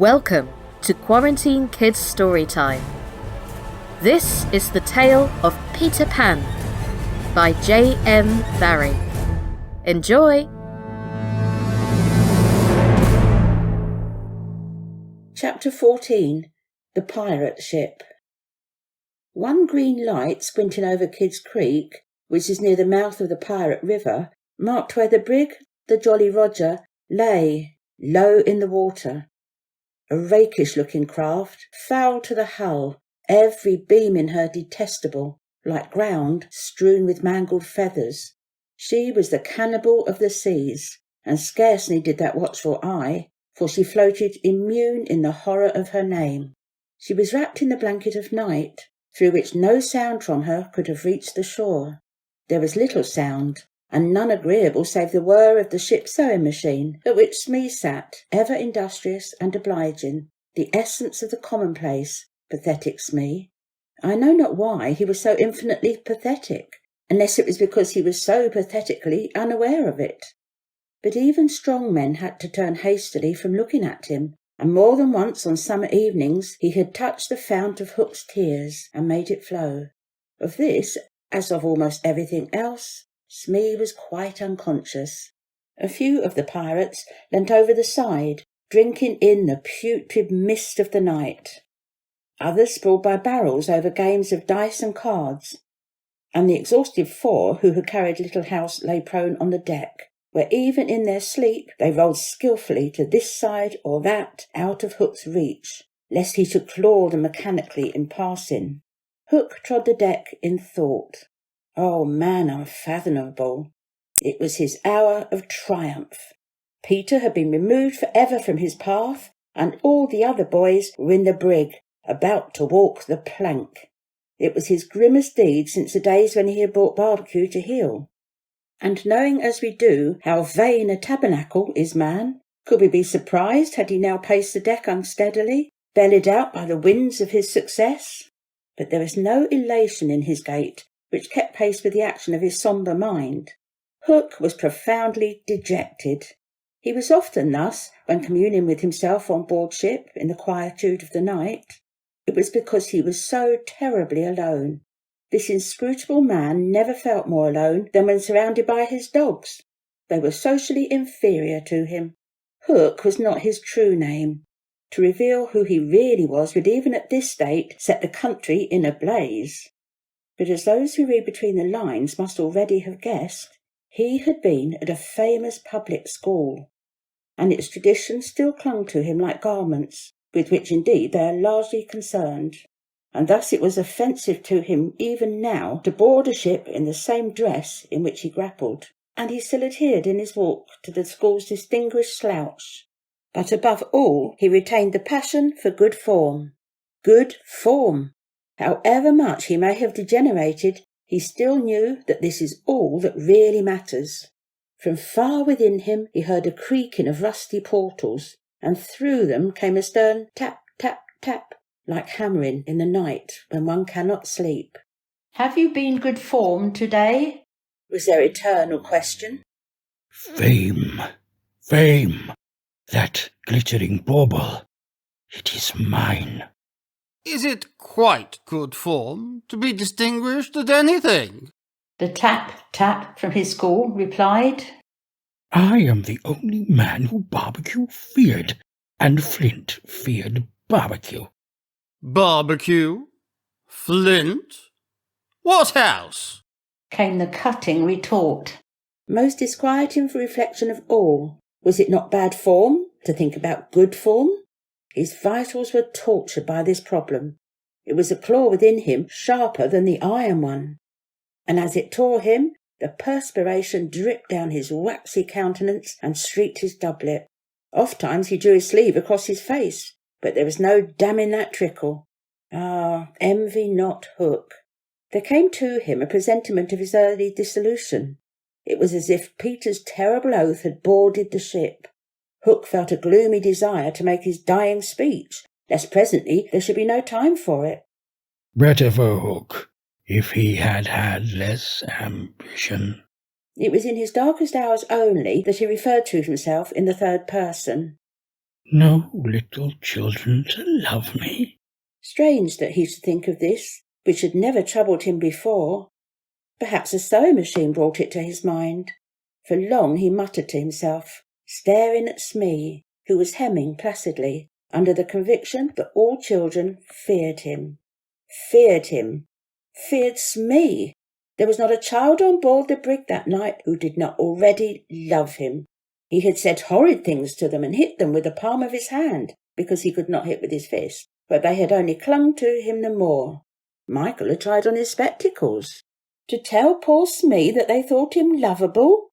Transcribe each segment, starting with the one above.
Welcome to Quarantine Kids Storytime. This is the tale of Peter Pan by JM Barrie. Enjoy! Chapter 14. The Pirate Ship. One green light squinting over Kidd's Creek, which is near the mouth of the Pirate River, marked where the brig, the Jolly Roger, lay, low in the water. A rakish-looking craft, foul to the hull, every beam in her detestable, like ground strewn with mangled feathers. She was the cannibal of the seas, and scarce needed that watchful eye, for she floated immune in the horror of her name. She was wrapped in the blanket of night, through which no sound from her could have reached the shore. There was little sound, and none agreeable save the whir of the ship's sewing machine, at which Smee sat, ever industrious and obliging, the essence of the commonplace, pathetic Smee. I know not why he was so infinitely pathetic, unless it was because he was so pathetically unaware of it. But even strong men had to turn hastily from looking at him, and more than once on summer evenings he had touched the fount of Hook's tears and made it flow. Of this, as of almost everything else, Smee was quite unconscious. A few of the pirates leant over the side, drinking in the putrid mist of the night. Others sprawled by barrels over games of dice and cards, and the exhausted four who had carried Little House lay prone on the deck, where even in their sleep they rolled skilfully to this side or that out of Hook's reach, lest he should claw them mechanically in passing. Hook trod the deck in thought. Oh, man unfathomable! It was his hour of triumph. Peter had been removed for ever from his path, and all the other boys were in the brig, about to walk the plank. It was his grimmest deed since the days when he had brought barbecue to heel. And knowing as we do how vain a tabernacle is man, could we be surprised had he now paced the deck unsteadily, bellied out by the winds of his success? But there was no elation in his gait, which kept pace with the action of his sombre mind. Hook was profoundly dejected. He was often thus when communing with himself on board ship in the quietude of the night. It was because he was so terribly alone. This inscrutable man never felt more alone than when surrounded by his dogs. They were socially inferior to him. Hook was not his true name. To reveal who he really was would even at this date set the country in a blaze. But as those who read between the lines must already have guessed, he had been at a famous public school, and its traditions still clung to him like garments, with which indeed they are largely concerned. And thus it was offensive to him even now to board a ship in the same dress in which he grappled, and he still adhered in his walk to the school's distinguished slouch. But above all he retained the passion for good form. Good form! However much he may have degenerated, he still knew that this is all that really matters. From far within him he heard a creaking of rusty portals, and through them came a stern tap, tap, tap, like hammering in the night when one cannot sleep. "Have you been good form today?" was their eternal question. Fame, fame, that glittering bauble, it is mine. Is it quite good form to be distinguished at anything? The tap, tap from his school replied. I am the only man who barbecue feared, and Flint feared barbecue. Barbecue? Flint? What else? Came the cutting retort. Most disquieting for reflection of all. Was it not bad form to think about good form? His vitals were tortured by this problem. It was a claw within him sharper than the iron one. And as it tore him, the perspiration dripped down his waxy countenance and streaked his doublet. Ofttimes he drew his sleeve across his face, but there was no damming that trickle. Ah, envy not Hook. There came to him a presentiment of his early dissolution. It was as if Peter's terrible oath had boarded the ship. Hook felt a gloomy desire to make his dying speech, lest presently there should be no time for it. Better for Hook, if he had had less ambition. It was in his darkest hours only that he referred to himself in the third person. No little children to love me. Strange that he should think of this, which had never troubled him before. Perhaps a sewing machine brought it to his mind. For long he muttered to himself, staring at Smee, who was hemming placidly, under the conviction that all children feared him. Feared him. Feared Smee. There was not a child on board the brig that night who did not already love him. He had said horrid things to them and hit them with the palm of his hand, because he could not hit with his fist, but they had only clung to him the more. Michael had tried on his spectacles. To tell poor Smee that they thought him lovable?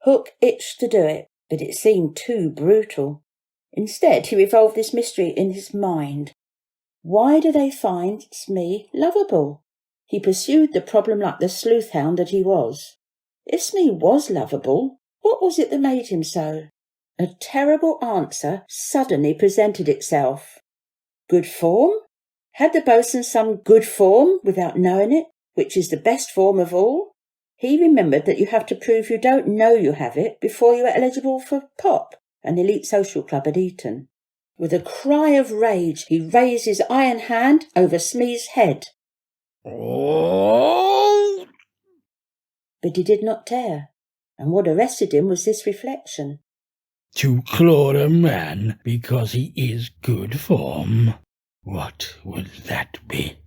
Hook itched to do it, but it seemed too brutal. Instead, he revolved this mystery in his mind. Why do they find Smee lovable? He pursued the problem like the sleuth-hound that he was. If Smee was lovable, what was it that made him so? A terrible answer suddenly presented itself. Good form? Had the boatswain some good form without knowing it, which is the best form of all? He remembered that you have to prove you don't know you have it before you are eligible for POP, an elite social club at Eton. With a cry of rage, he raised his iron hand over Smee's head. Oh! But he did not dare, and what arrested him was this reflection. To claw a man because he is good form. What would that be?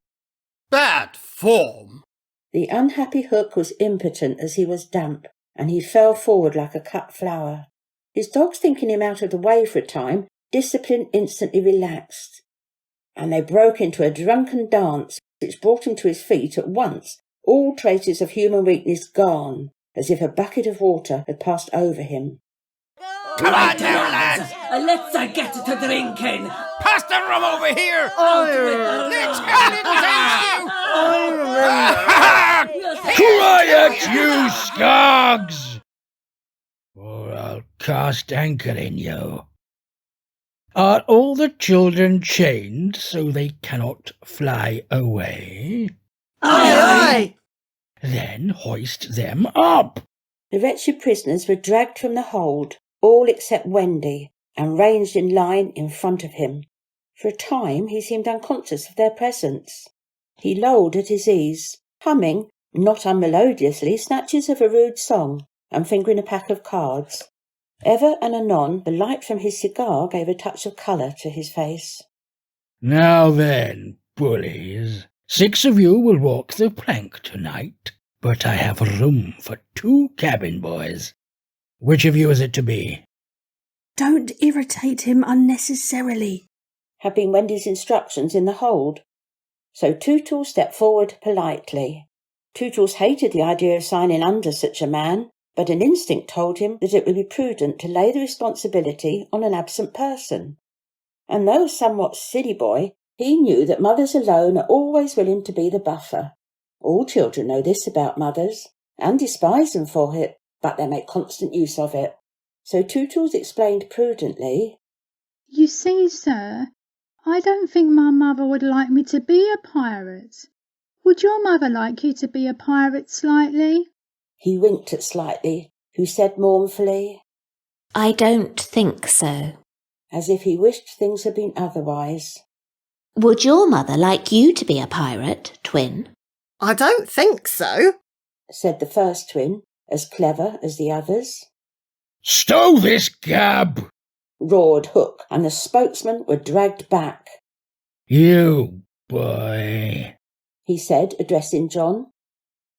Bad form! The unhappy Hook was impotent as he was damp, and he fell forward like a cut flower. His dogs thinking him out of the way for a time, discipline instantly relaxed, and they broke into a drunken dance which brought him to his feet at once, all traces of human weakness gone, as if a bucket of water had passed over him. Come on now, lads! Let's get to drinking! Pass the rum over here! Let's Quiet, you skogs! Or I'll cast anchor in you. Are all the children chained so they cannot fly away? Aye, Then hoist them up. The wretched prisoners were dragged from the hold, all except Wendy, and ranged in line in front of him. For a time he seemed unconscious of their presence. He lolled at his ease, humming, not unmelodiously, snatches of a rude song, and fingering a pack of cards. Ever and anon the light from his cigar gave a touch of colour to his face. Now then, bullies, 6 of you will walk the plank tonight, but I have room for 2 cabin boys. Which of you is it to be? Don't irritate him unnecessarily, had been Wendy's instructions in the hold. So Tootles stepped forward politely. Tootles hated the idea of signing under such a man, but an instinct told him that it would be prudent to lay the responsibility on an absent person. And though a somewhat silly boy, he knew that mothers alone are always willing to be the buffer. All children know this about mothers, and despise them for it, but they make constant use of it. So Tootles explained prudently, You see, sir, I don't think my mother would like me to be a pirate. Would your mother like you to be a pirate, Slightly? He winked at Slightly, who said mournfully, I don't think so. as if he wished things had been otherwise. Would your mother like you to be a pirate, Twin? I don't think so, said the first twin, as clever as the others. Stow this gab! Roared Hook, and the spokesmen were dragged back. You boy, He said, addressing John.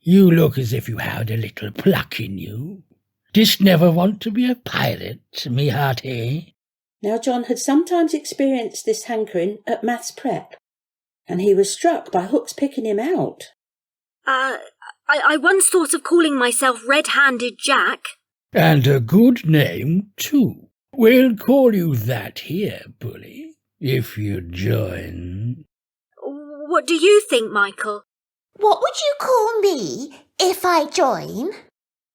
you look as if you had a little pluck in you. Didst never want to be a pirate, me hearty? Now John had sometimes experienced this hankering at maths prep, and he was struck by Hook's picking him out. I once thought of calling myself Red-Handed Jack. And a good name, too. We'll call you that here, bully, if you join. What do you think, Michael? What would you call me if I join?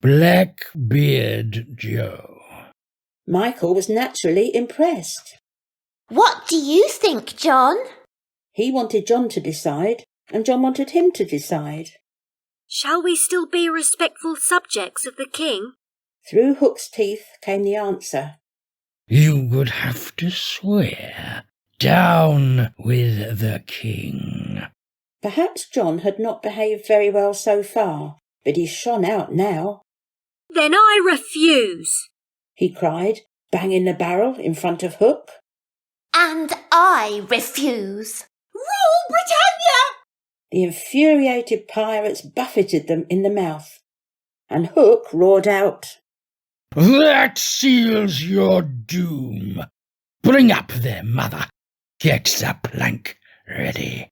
Blackbeard Joe. Michael was naturally impressed. What do you think, John? He wanted John to decide, and John wanted him to decide. Shall we still be respectful subjects of the king? Through Hook's teeth came the answer. You would have to swear, down with the king. Perhaps John had not behaved very well so far, but he shone out now. Then I refuse, he cried, banging the barrel in front of Hook. And I refuse. Rule Britannia! The infuriated pirates buffeted them in the mouth, and Hook roared out, That seals your doom. Bring up their mother. Get the plank ready.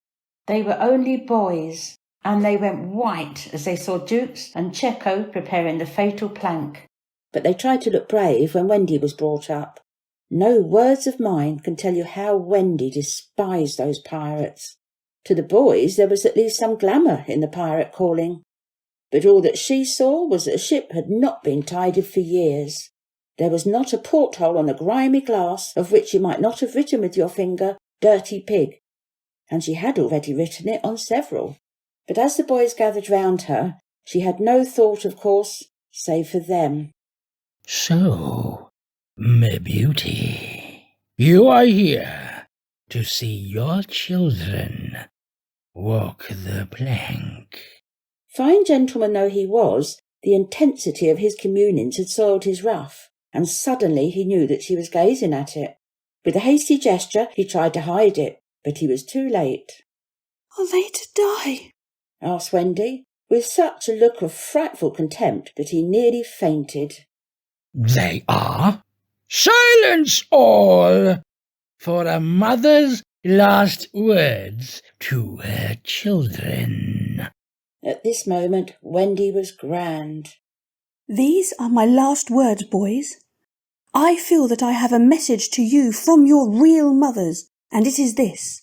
They were only boys, and they went white as they saw Jukes and Checo preparing the fatal plank. But they tried to look brave when Wendy was brought up. No words of mine can tell you how Wendy despised those pirates. To the boys there was at least some glamour in the pirate calling. But all that she saw was that a ship had not been tidied for years. There was not a porthole on the grimy glass of which you might not have written with your finger, "Dirty Pig." And she had already written it on several. But as the boys gathered round her, she had no thought, of course, save for them. So, my beauty, you are here to see your children walk the plank. Fine gentleman though he was, the intensity of his communings had soiled his ruff, and suddenly he knew that she was gazing at it. With a hasty gesture he tried to hide it, but he was too late. Are they to die? asked Wendy, with such a look of frightful contempt that he nearly fainted. They are. Silence all, for a mother's last words to her children. At this moment Wendy was grand. These are my last words, boys. I feel that I have a message to you from your real mothers, and it is this.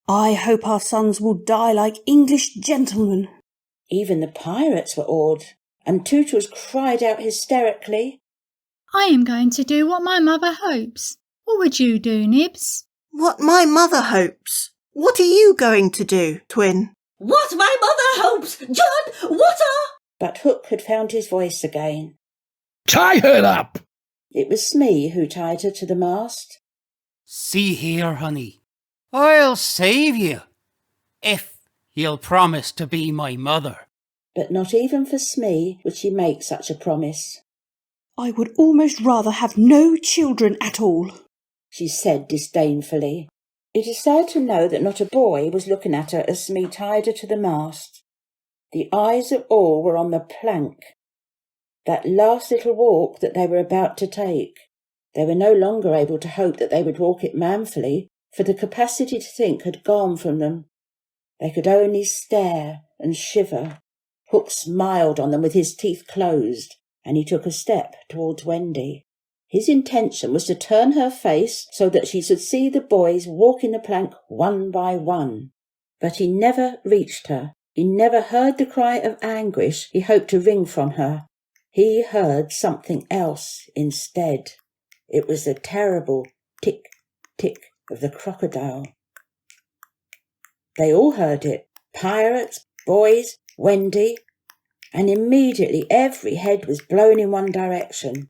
I hope our sons will die like English gentlemen. Even the pirates were awed, and Tootles cried out hysterically, I am going to do what my mother hopes. What would you do, Nibs? What my mother hopes. What are you going to do, twin? What my mother hopes! John, what are... But Hook had found his voice again. Tie her up! It was Smee who tied her to the mast. See here, honey, I'll save you, if you'll promise to be my mother. But not even for Smee would she make such a promise. I would almost rather have no children at all, she said disdainfully. It is sad to know that not a boy was looking at her as Smee tied her to the mast. The eyes of all were on the plank, that last little walk that they were about to take. They were no longer able to hope that they would walk it manfully, for the capacity to think had gone from them. They could only stare and shiver. Hook smiled on them with his teeth closed, and he took a step towards Wendy. His intention was to turn her face so that she should see the boys walking the plank one by one. But he never reached her. He never heard the cry of anguish he hoped to wring from her. He heard something else instead. It was the terrible tick-tick of the crocodile. They all heard it, pirates, boys, Wendy, and immediately every head was blown in one direction.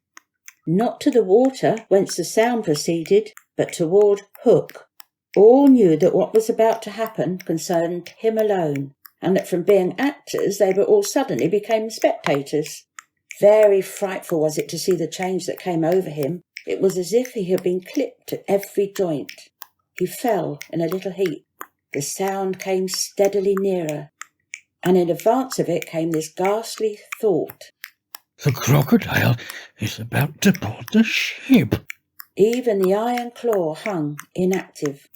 Not to the water whence the sound proceeded, but toward Hook. All knew that what was about to happen concerned him alone, and that from being actors they were all suddenly became spectators. Very frightful was it to see the change that came over him. It was as if he had been clipped at every joint. He fell in a little heap. The sound came steadily nearer, and in advance of it came this ghastly thought. The crocodile is about to board the ship. Even the iron claw hung inactive,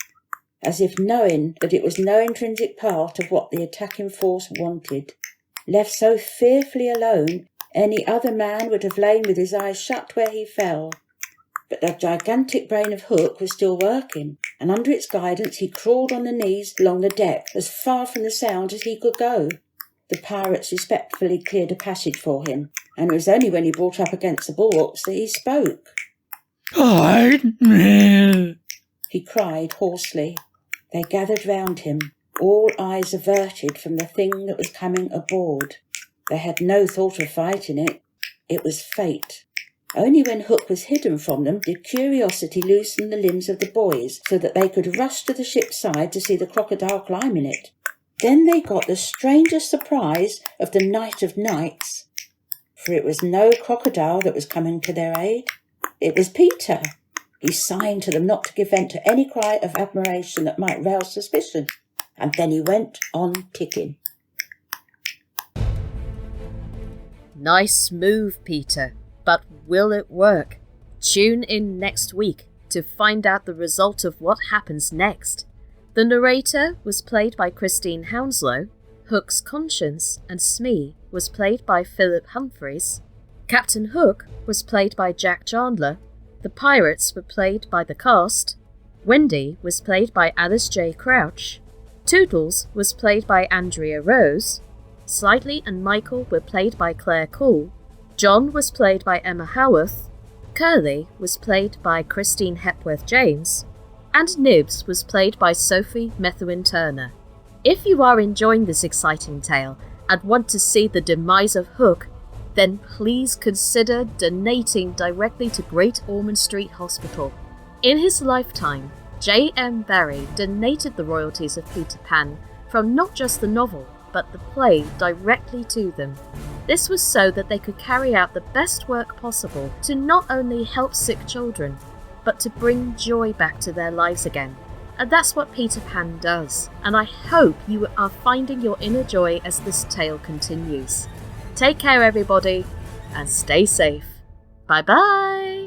as if knowing that it was no intrinsic part of what the attacking force wanted. Left so fearfully alone, any other man would have lain with his eyes shut where he fell. But the gigantic brain of Hook was still working, and under its guidance he crawled on the knees along the deck as far from the sound as he could go. The pirates respectfully cleared a passage for him, and it was only when he brought up against the bulwarks that he spoke. He cried hoarsely. They gathered round him, all eyes averted from the thing that was coming aboard. They had no thought of fighting it. It was fate. Only when Hook was hidden from them did curiosity loosen the limbs of the boys so that they could rush to the ship's side to see the crocodile climbing it. Then they got the strangest surprise of the night of nights, for it was no crocodile that was coming to their aid. It was Peter. He signed to them not to give vent to any cry of admiration that might rouse suspicion, and then he went on ticking. Nice move, Peter, but will it work? Tune in next week to find out the result of what happens next. The narrator was played by Christine Hounslow, Hook's conscience and Smee was played by Phill Humphries, Captain Hook was played by Jack Chandler, the pirates were played by the cast, Wendy was played by Alice J. Crouch, Tootles was played by Andrea Rose, Slightly and Michael were played by Claire Coull, John was played by Emma Howarth, Curly was played by Christine Hepworth-James, and Nibs was played by Sophie Methuen-Turner. If you are enjoying this exciting tale and want to see the demise of Hook, then please consider donating directly to Great Ormond Street Hospital. In his lifetime, JM Barrie donated the royalties of Peter Pan from not just the novel, but the play directly to them. This was so that they could carry out the best work possible to not only help sick children, but to bring joy back to their lives again. And that's what Peter Pan does, and I hope you are finding your inner joy as this tale continues. Take care everybody, and stay safe. Bye bye!